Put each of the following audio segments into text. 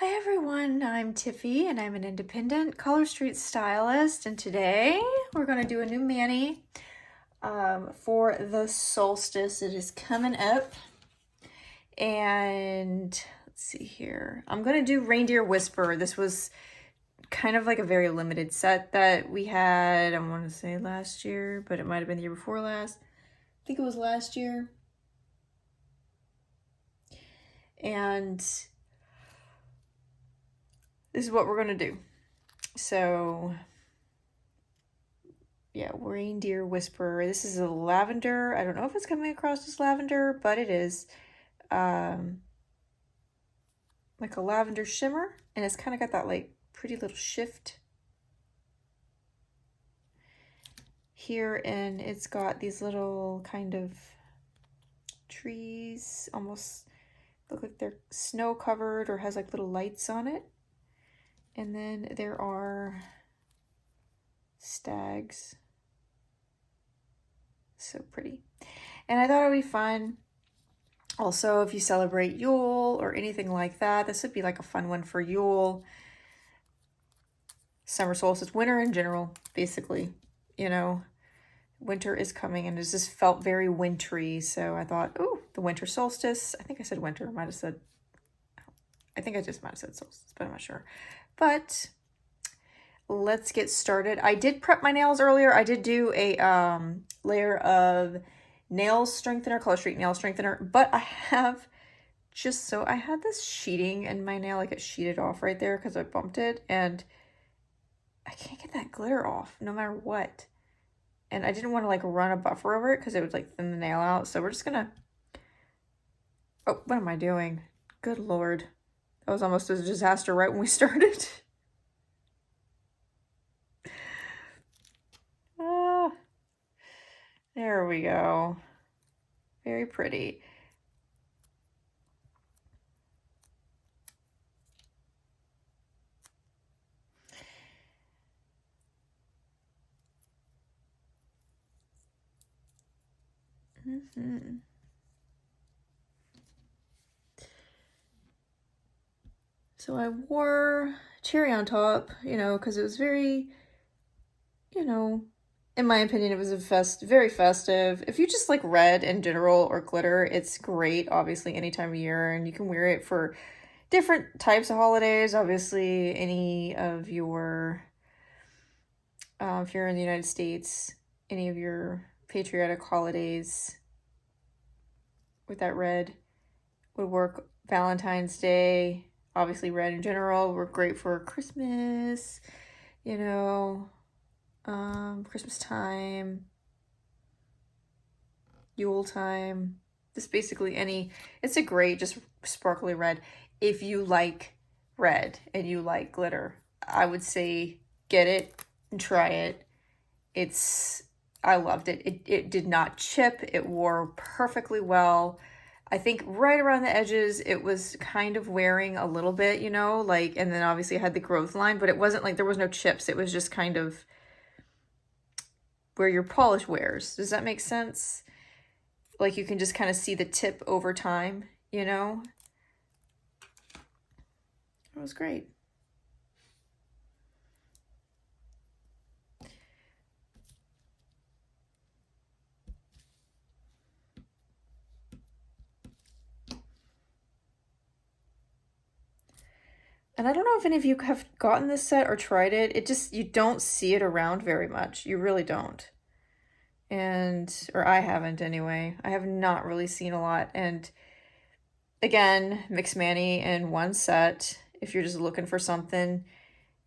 Hi everyone, I'm Tiffy and I'm an independent color street stylist, and today we're going to do a new mani for the solstice. It is coming up, and let's see here. I'm going to do Reindeer Whisper. This was kind of like a very limited set that we had, I want to say last year, but it might have been the year before last. I think it was last year. And this is what we're going to do. So yeah, Reindeer Whisper. This is a lavender. I don't know if it's coming across as lavender, but it is like a lavender shimmer, and it's kind of got that like pretty little shift here, and it's got these little kind of trees, almost look like they're snow covered or has like little lights on it. And then there are stags. So pretty. And I thought it would be fun also if you celebrate Yule or anything like that. This would be like a fun one for Yule, summer solstice, winter in general, basically. You know, winter is coming and it just felt very wintry. So I thought, oh, the winter solstice. I think I said winter. I just might have said solstice, but I'm not sure. But let's get started. I did prep my nails earlier. I did do a layer of nail strengthener, Color Street nail strengthener, but I have I had this sheeting in my nail, like it sheeted off right there because I bumped it, and I can't get that glitter off no matter what. And I didn't want to like run a buffer over it because it would like thin the nail out. So we're just gonna, oh, what am I doing? Good Lord. That was almost a disaster right when we started. There we go. Very pretty. So I wore cherry on top, you know, because it was very, you know, in my opinion, it was very festive. If you just like red in general or glitter, it's great, obviously, any time of year, and you can wear it for different types of holidays. Obviously, any of your, if you're in the United States, any of your patriotic holidays with that red would work. Valentine's Day, obviously red in general, we're great for Christmas, you know, Christmas time, Yule time, just basically it's a great, just sparkly red. If you like red and you like glitter, I would say get it and try it. I loved it. It did not chip. It wore perfectly well. I think right around the edges, it was kind of wearing a little bit, you know, like, and then obviously it had the growth line, but it wasn't like there was no chips. It was just kind of where your polish wears. Does that make sense? Like you can just kind of see the tip over time, you know? It was great. And I don't know if any of you have gotten this set or tried it. You don't see it around very much. You really don't. Or I haven't anyway. I have not really seen a lot. And again, mixed mani in one set. If you're just looking for something,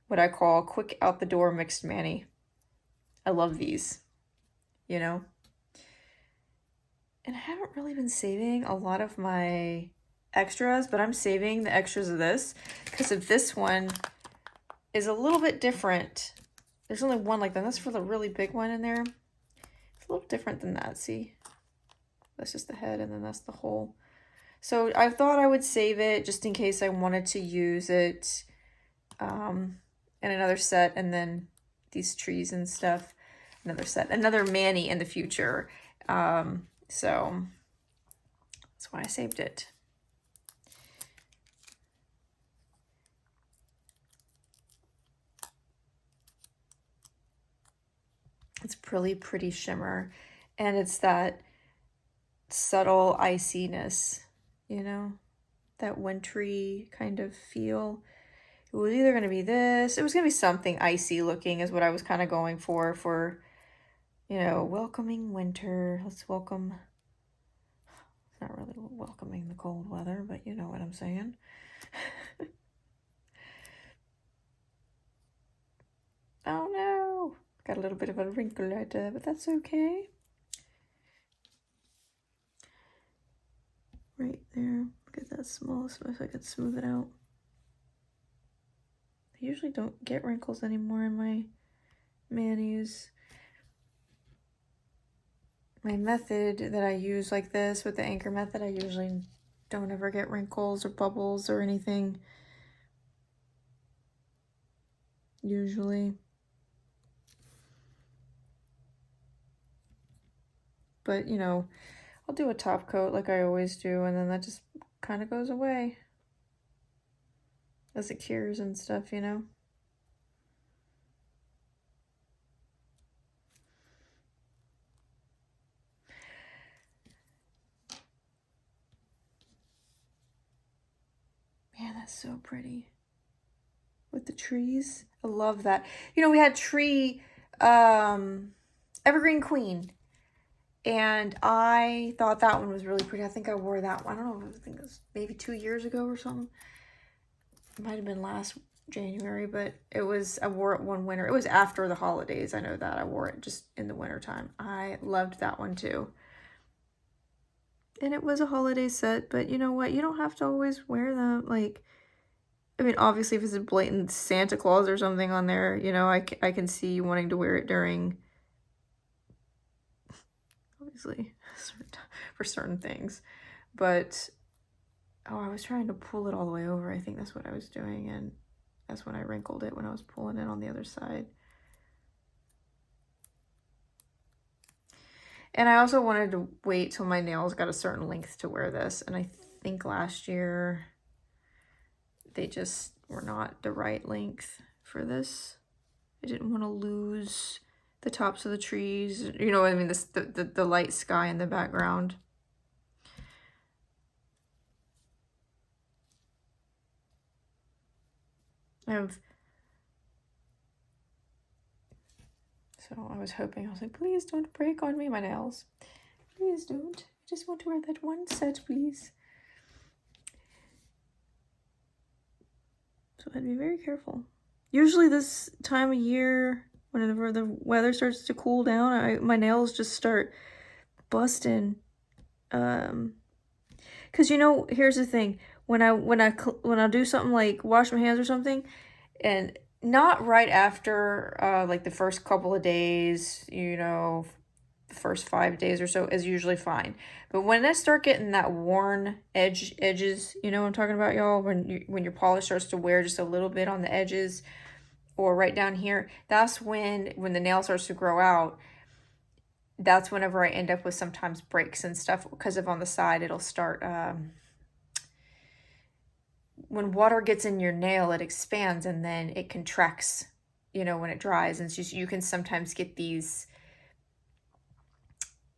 what I call quick out the door mixed mani. I love these, you know? And I haven't really been saving a lot of my extras, but I'm saving the extras of this because of this one is a little bit different. There's only one like that. That's for the really big one in there. It's a little different than that. See, that's just the head and then that's the whole. So I thought I would save it just in case I wanted to use it in another set, and then these trees and stuff, another set, another mani in the future. So that's why I saved it. It's really pretty shimmer, and it's that subtle iciness, you know, that wintry kind of feel. It was either going to be this, it was going to be something icy looking is what I was kind of going for, you know, welcoming winter. Let's welcome, it's not really welcoming the cold weather, but you know what I'm saying. Oh no, got a little bit of a wrinkle right there, but that's okay. Right there, get that small so I could smooth it out. I usually don't get wrinkles anymore in my manis. My method that I use like this with the anchor method, I usually don't ever get wrinkles or bubbles or anything. Usually. But, you know, I'll do a top coat like I always do, and then that just kind of goes away as it cures and stuff, you know? Man, that's so pretty. With the trees. I love that. You know, we had tree, Evergreen Queen. And I thought that one was really pretty. I think I wore that one. I don't know, I think it was maybe 2 years ago or something. It might have been last January, but it was, I wore it one winter. It was after the holidays. I know that. I wore it just in the winter time. I loved that one too. And it was a holiday set, but you know what? You don't have to always wear them. Like, I mean, obviously, if it's a blatant Santa Claus or something on there, you know, I can see you wanting to wear it during, obviously, for certain things. But, oh, I was trying to pull it all the way over. I think that's what I was doing, and that's when I wrinkled it, when I was pulling it on the other side. And I also wanted to wait till my nails got a certain length to wear this, and I think last year they just were not the right length for this. I didn't want to lose the tops of the trees, you know what I mean, the light sky in the background. So I was hoping, I was like, please don't break on me, my nails. Please don't. I just want to wear that one set, please. So I had to be very careful. Usually this time of year, whenever the weather starts to cool down, my nails just start busting. Cause you know, here's the thing: when I do something like wash my hands or something, and not right after like the first couple of days, you know, the first 5 days or so is usually fine. But when I start getting that worn edges, you know what I'm talking about, y'all? When your polish starts to wear just a little bit on the edges or right down here, that's when the nail starts to grow out. That's whenever I end up with sometimes breaks and stuff, because of on the side it'll start when water gets in your nail, it expands and then it contracts, you know, when it dries. And so you can sometimes get these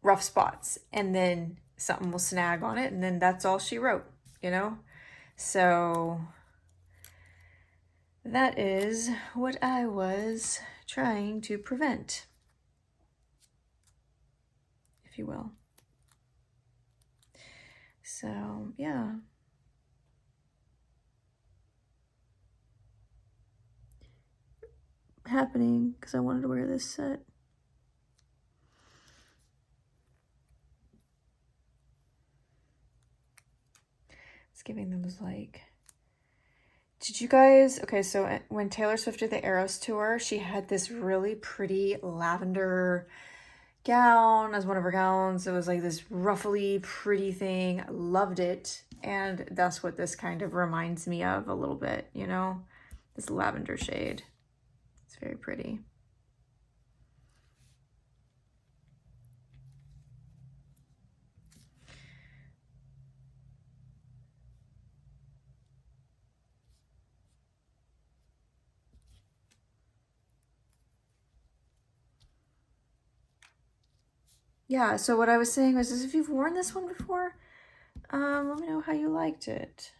rough spots, and then something will snag on it, and then that's all she wrote, you know? So that is what I was trying to prevent, if you will. So, yeah. Happening because I wanted to wear this set. It's giving them like, did you guys, okay, so when Taylor Swift did the Eras tour, she had this really pretty lavender gown as one of her gowns. It was like this ruffly pretty thing. I loved it. And that's what this kind of reminds me of a little bit, you know, this lavender shade. It's very pretty. yeah, so what I was saying was if you've worn this one before, let me know how you liked it.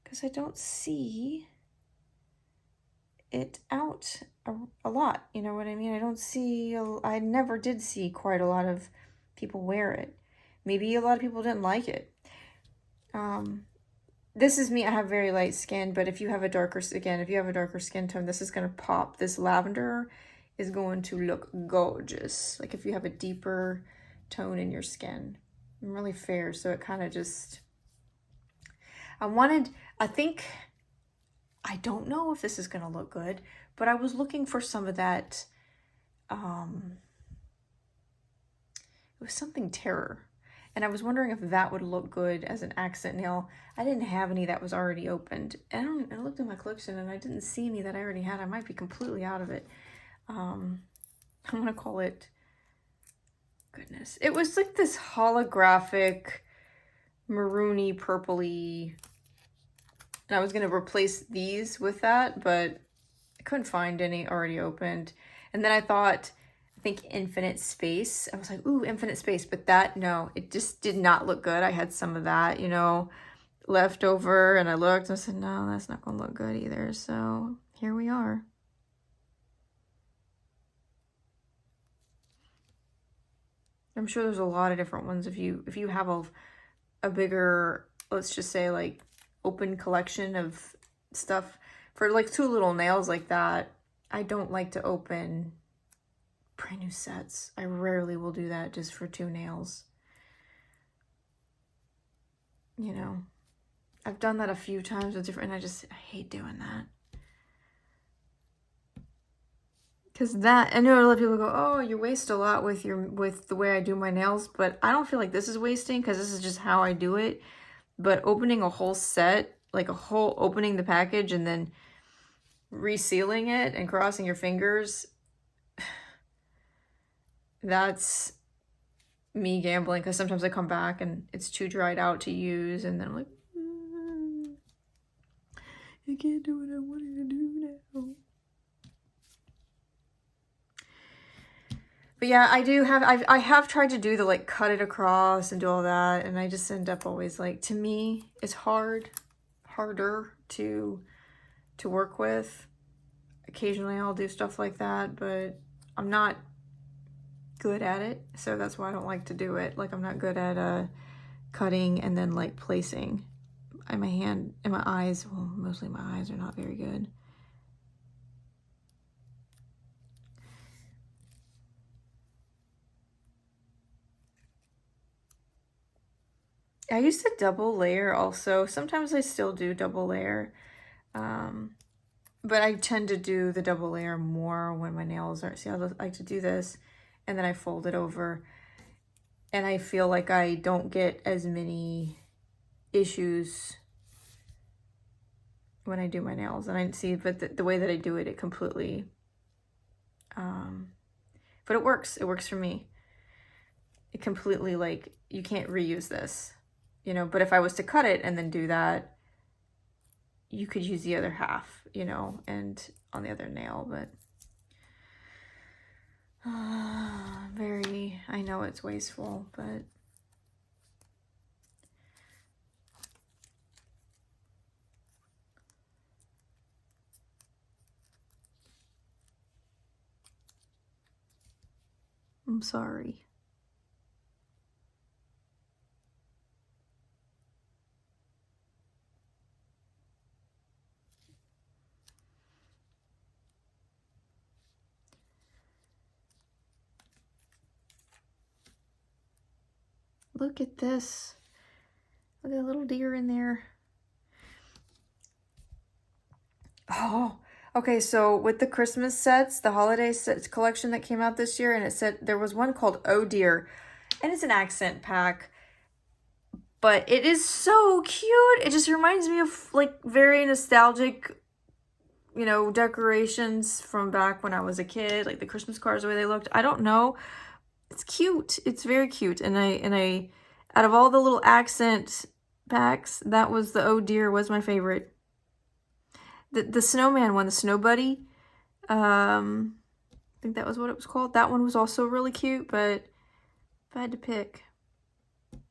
Because I don't see it out a lot, you know what I mean? I don't see, I never did see quite a lot of people wear it. Maybe a lot of people didn't like it. This is me, I have very light skin, but if you have a darker, again, if you have a darker skin tone, this is going to pop. This lavender is going to look gorgeous. Like if you have a deeper tone in your skin. I'm really fair, so it kind of just, I think, I don't know if this is going to look good, but I was looking for some of that, it was something terror. And I was wondering if that would look good as an accent nail. I didn't have any that was already opened. I looked at my collection and I didn't see any that I already had. I might be completely out of it. I'm going to call it, goodness. It was like this holographic, maroony, purpley. And I was going to replace these with that, but I couldn't find any already opened. And then I thought, I think Infinite Space. I was like, ooh, Infinite Space. But that, no, it just did not look good. I had some of that, you know, left over. And I looked and I said, no, that's not going to look good either. So here we are. I'm sure there's a lot of different ones. If you have a bigger, let's just say like open collection of stuff for like 2 little nails like that, I don't like to open brand new sets. I rarely will do that just for 2 nails. You know, I've done that a few times with different, and I hate doing that. Because that, I know a lot of people go, oh, you waste a lot with the way I do my nails, but I don't feel like this is wasting because this is just how I do it. But opening a whole set, like opening the package and then resealing it and crossing your fingers, that's me gambling, because sometimes I come back and it's too dried out to use, and then I'm like, I can't do what I wanted to do now. But yeah, I have tried to do the like cut it across and do all that, and I just end up always like, to me, it's harder to work with. Occasionally I'll do stuff like that, but I'm not good at it, so that's why I don't like to do it. Like I'm not good at cutting and then like placing. My hand and my eyes, well, mostly my eyes are not very good. I used to double layer also. Sometimes I still do double layer. But I tend to do the double layer more when my nails are, see, I like to do this and then I fold it over, and I feel like I don't get as many issues when I do my nails. And I see, but the way that I do it, it completely, but it works for me. It completely, like, you can't reuse this, you know, but if I was to cut it and then do that, you could use the other half, you know, and on the other nail, but very, I know it's wasteful, but I'm sorry. Look at this. Look at a little deer in there. Oh, okay, so with the Christmas sets, the holiday sets collection that came out this year, and it said there was one called Oh Dear, and it's an accent pack, but it is so cute. It just reminds me of like very nostalgic, you know, decorations from back when I was a kid, like the Christmas cards, the way they looked. I don't know. It's cute. It's very cute. And I out of all the little accent packs, that was the Oh Dear was my favorite. The snowman one, the snow buddy, I think that was what it was called. That one was also really cute, but if I had to pick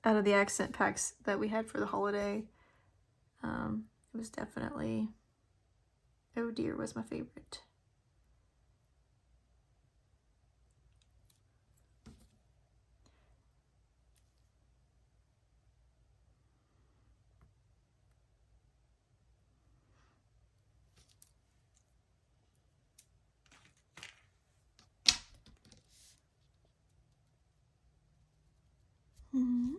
out of the accent packs that we had for the holiday, it was definitely Oh Dear was my favorite. Mm-hmm.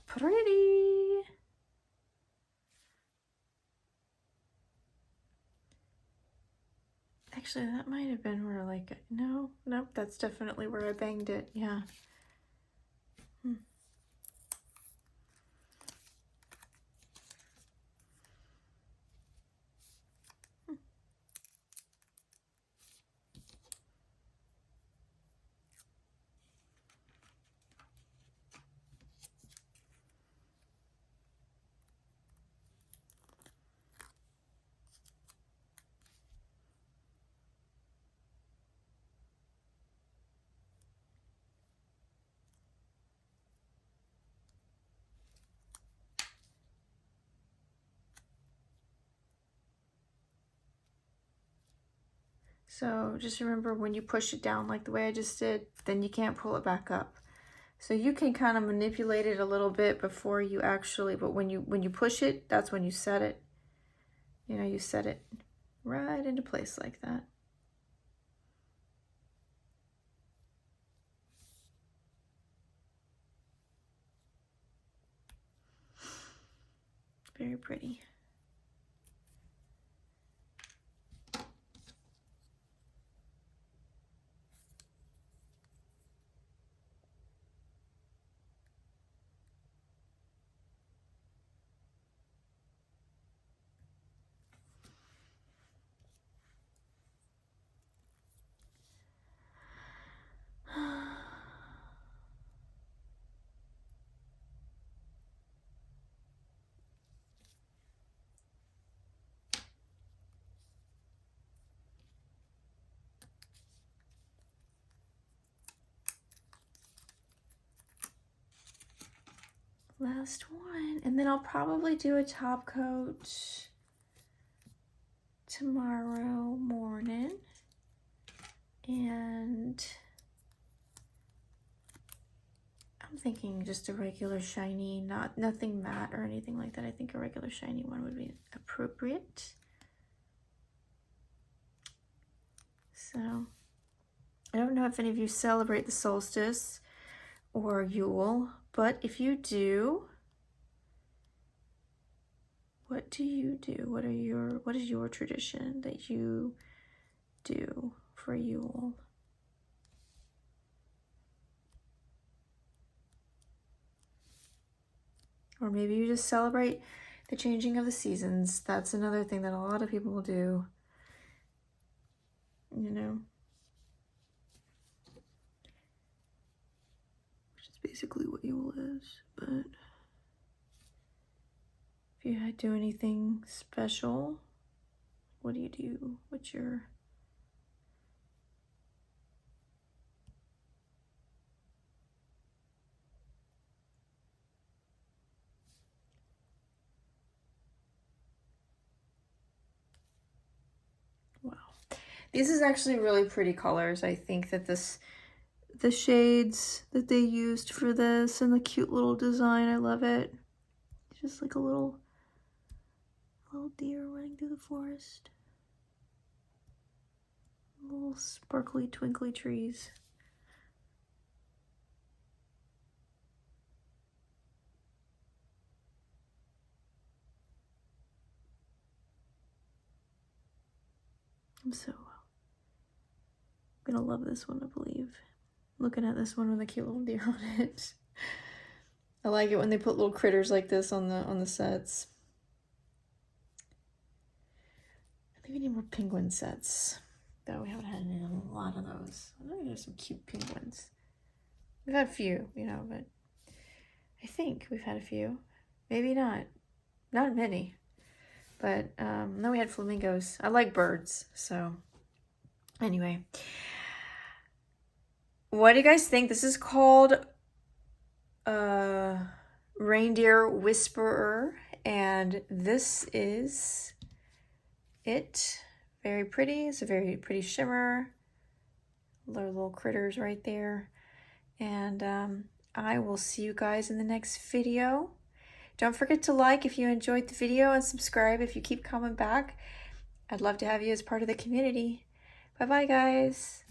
Pretty. Actually, that might have been where, like, no, nope, that's definitely where I banged it. Yeah. So just remember, when you push it down like the way I just did, then you can't pull it back up. So you can kind of manipulate it a little bit before you actually, but when you push it, that's when you set it. You know, you set it right into place like that. Very pretty. Last one, and then I'll probably do a top coat tomorrow morning, and I'm thinking just a regular shiny, nothing matte or anything like that. I think a regular shiny one would be appropriate. So I don't know if any of you celebrate the solstice or Yule, but if you do, what do you do? What is your tradition that you do for Yule? Or maybe you just celebrate the changing of the seasons. That's another thing that a lot of people will do, you know, which is basically what Yule is. But if you do anything special, what do you do? What's your... Wow. This is actually really pretty colors. I think that the shades that they used for this and the cute little design, I love it. It's just like a little deer running through the forest. Little sparkly, twinkly trees. I'm gonna love this one, I believe. Looking at this one with a cute little deer on it. I like it when they put little critters like this on the sets. I think we need more penguin sets, though we haven't had a lot of those. I think there's some cute penguins. We've had a few, you know, but I think we've had a few. Maybe not. Not many. But then we had flamingos. I like birds, so anyway. What do you guys think? This is called Reindeer Whisperer, and this is it. Very pretty. It's a very pretty shimmer. Little critters right there. And I will see you guys in the next video. Don't forget to like if you enjoyed the video and subscribe if you keep coming back. I'd love to have you as part of the community. Bye-bye, guys.